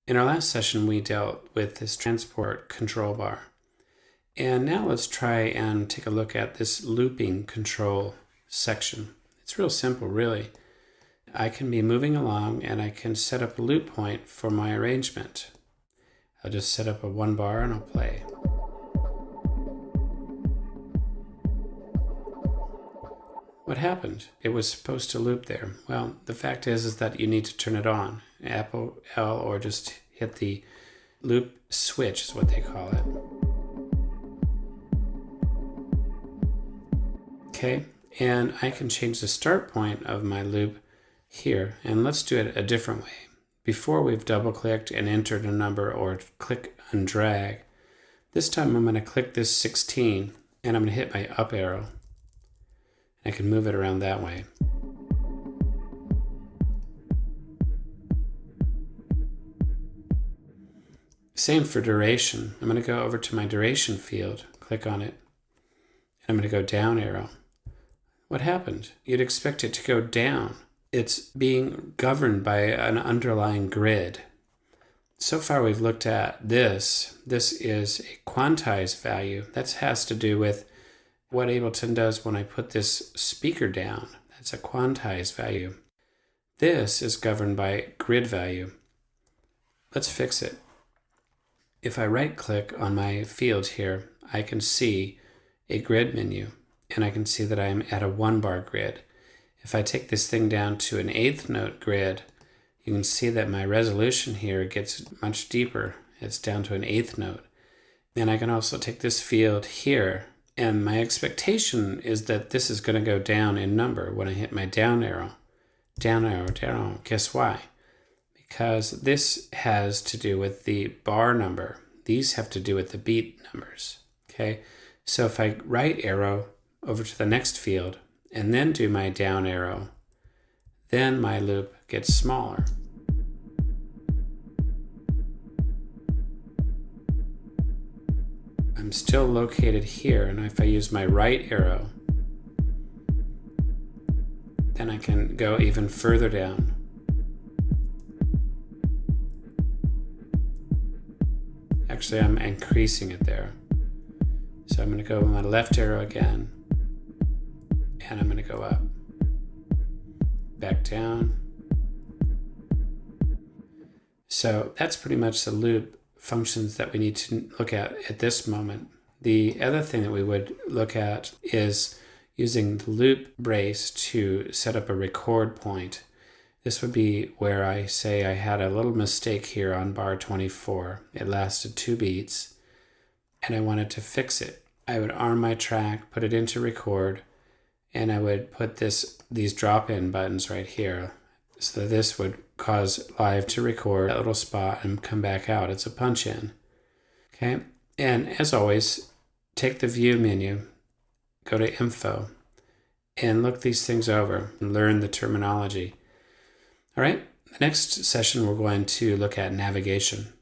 In our last session, we dealt with this transport control bar. And now let's try and take a look at this looping control section. It's real simple, really. I can be moving along and I can set up a loop point for my arrangement. I'll just set up a 1 bar and I'll play. What happened? It was supposed to loop there. Well, the fact is that you need to turn it on. Apple L, or just hit the loop switch is what they call it. Okay, and I can change the start point of my loop here, and let's do it a different way. Before we've double-clicked and entered a number or click and drag. This time I'm going to click this 16 and I'm going to hit my up arrow. I can move it around that way. Same for duration. I'm going to go over to my duration field, click on it, and I'm going to go down arrow. What happened? You'd expect it to go down. It's being governed by an underlying grid. So far we've looked at this. This is a quantized value. That has to do with what Ableton does when I put this speaker down. That's a quantized value. This is governed by grid value. Let's fix it. If I right click on my field here, I can see a grid menu and I can see that I'm at a 1 bar grid. If I take this thing down to an 1/8 note grid, you can see that my resolution here gets much deeper. It's down to an 1/8 note. And I can also take this field here, and my expectation is that this is going to go down in number when I hit my down arrow. Down arrow, down arrow. Guess why? Because this has to do with the bar number. These have to do with the beat numbers. Okay, so if I right arrow over to the next field and then do my down arrow, then my loop gets smaller. I'm still located here, and if I use my right arrow, then I can go even further down. Actually, I'm increasing it there. So I'm going to go with my left arrow again, and I'm going to go up, back down. So that's pretty much the loop functions that we need to look at this moment. The other thing that we would look at is using the loop brace to set up a record point. This would be where I say I had a little mistake here on bar 24. It lasted 2 beats and I wanted to fix it. I would arm my track, put it into record, and I would put these drop-in buttons right here. So this would cause live to record that little spot and come back out. It's a punch in. Okay, and as always, take the view menu, go to info, and look these things over and learn the terminology. All right, the next session we're going to look at navigation.